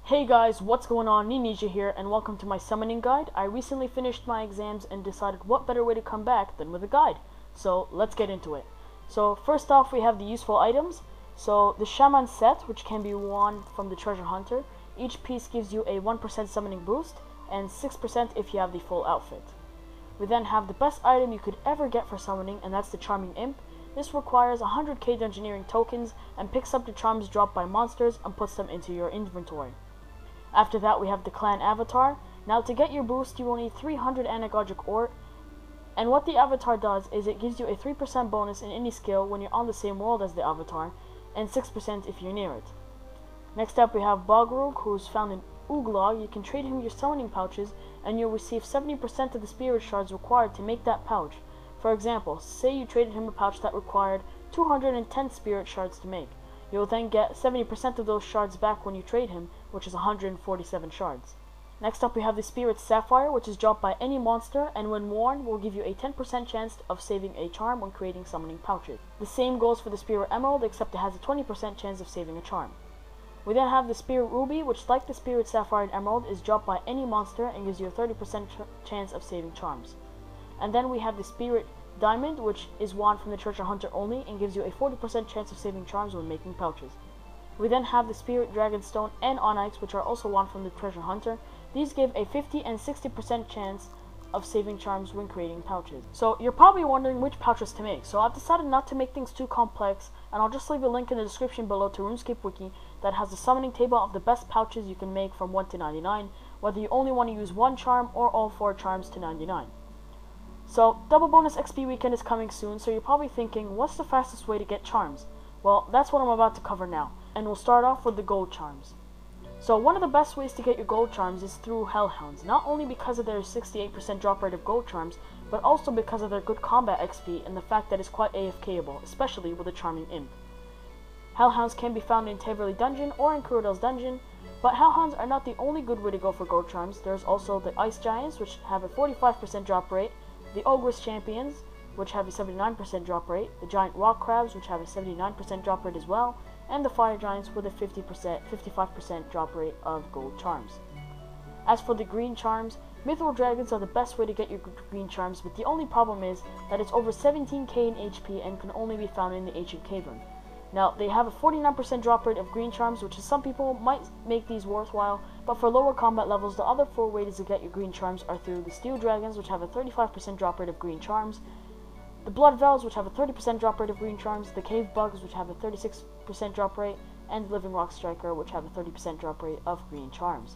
Hey guys, what's going on? Teh Ninija here, and welcome to my summoning guide. I recently finished my exams and decided what better way to come back than with a guide. So let's get into it. So first off, we have the useful items. So the Shaman set, which can be won from the treasure hunter. Each piece gives you a 1% summoning boost and 6% if you have the full outfit. We then have the best item you could ever get for summoning, and that's the Charming Imp. This requires 100k Dungeoneering tokens and picks up the charms dropped by monsters and puts them into your inventory. After that, we have the Clan Avatar. Now, to get your boost, you will need 300 anagogic ore, and what the Avatar does is it gives you a 3% bonus in any skill when you're on the same world as the Avatar, and 6% if you're near it. Next up, we have Back Bruhz, who's found in Uglog. You can trade him your summoning pouches, and you'll receive 70% of the spirit shards required to make that pouch. For example, say you traded him a pouch that required 210 spirit shards to make. You'll then get 70% of those shards back when you trade him, which is 147 shards. Next up, we have the Spirit Sapphire, which is dropped by any monster, and when worn, will give you a 10% chance of saving a charm when creating summoning pouches. The same goes for the Spirit Emerald, except it has a 20% chance of saving a charm. We then have the Spirit Ruby, which, like the Spirit Sapphire and Emerald, is dropped by any monster and gives you a 30% chance of saving charms. And then we have the Spirit Diamond, which is won from the treasure hunter only and gives you a 40% chance of saving charms when making pouches. We then have the Spirit Dragonstone and Onyx, which are also won from the treasure hunter. These give a 50 and 60% chance of saving charms when creating pouches. So you're probably wondering which pouches to make. So I've decided not to make things too complex, and I'll just leave a link in the description below to Runescape Wiki that has a summoning table of the best pouches you can make from 1 to 99, whether you only want to use one charm or all 4 charms to 99. So, double bonus XP weekend is coming soon, so you're probably thinking, what's the fastest way to get charms? Well, that's what I'm about to cover now, and we'll start off with the gold charms. So, one of the best ways to get your gold charms is through Hellhounds, not only because of their 68% drop rate of gold charms, but also because of their good combat XP and the fact that it's quite AFKable, especially with a Charming Imp. Hellhounds can be found in Taverley Dungeon or in Crudel's Dungeon, but Hellhounds are not the only good way to go for gold charms. There's also the Ice Giants, which have a 45% drop rate, the Ogress Champions, which have a 79% drop rate, the Giant Rock Crabs, which have a 79% drop rate as well, and the Fire Giants with a 55% drop rate of gold charms. As for the green charms, Mithril Dragons are the best way to get your green charms, but the only problem is that it's over 17k in HP and can only be found in the Ancient Cavern. Now, they have a 49% drop rate of green charms, which is some people might make these worthwhile, but for lower combat levels, the other 4 ways to get your green charms are through the Steel Dragons, which have a 35% drop rate of green charms, the Blood Veils, which have a 30% drop rate of green charms, the Cave Bugs, which have a 36% drop rate, and the Living Rock Striker, which have a 30% drop rate of green charms.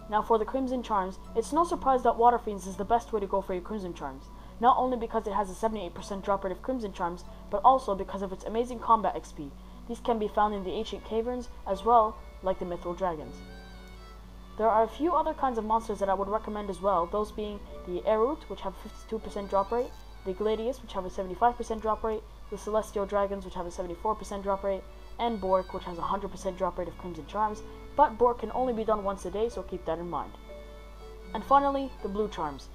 Now, for the Crimson Charms, it's no surprise that Water Fiends is the best way to go for your Crimson Charms. Not only because it has a 78% drop rate of Crimson Charms, but also because of its amazing combat XP. These can be found in the Ancient Caverns, as well like the Mithril Dragons. There are a few other kinds of monsters that I would recommend as well, those being the Erut, which have a 52% drop rate, the Gladius, which have a 75% drop rate, the Celestial Dragons, which have a 74% drop rate, and Bork, which has a 100% drop rate of Crimson Charms, but Bork can only be done once a day, so keep that in mind. And finally, the Blue Charms.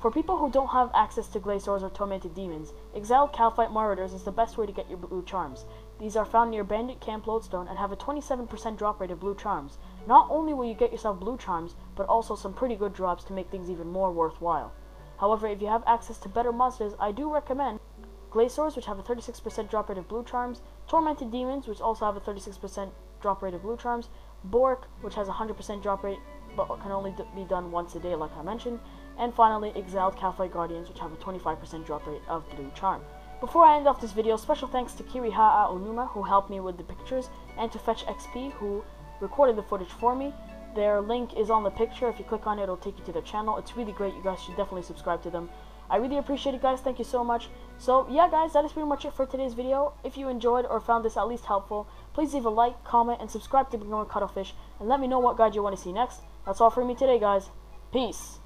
For people who don't have access to Glaciers or Tormented Demons, Exiled Calphite Marauders is the best way to get your blue charms. These are found near Bandit Camp Lodestone and have a 27% drop rate of blue charms. Not only will you get yourself blue charms, but also some pretty good drops to make things even more worthwhile. However, if you have access to better monsters, I do recommend Glaciers, which have a 36% drop rate of blue charms, Tormented Demons, which also have a 36% drop rate of blue charms, Bork, which has a 100% drop rate but can only be done once a day like I mentioned, and finally Exiled Calphite Guardians, which have a 25% drop rate of blue charm. Before I end off this video, special thanks to Kiriha'a Onuma, who helped me with the pictures, and to Fetch XP, who recorded the footage for me. Their link is on the picture. If you click on it, it'll take you to their channel. It's really great. You guys should definitely subscribe to them. I really appreciate it, guys. Thank you so much. So yeah, guys, that is pretty much it for today's video. If you enjoyed or found this at least helpful, please leave a like, comment, and subscribe to Ignore Cuttlefish, and let me know what guide you want to see next. That's all for me today, guys. Peace.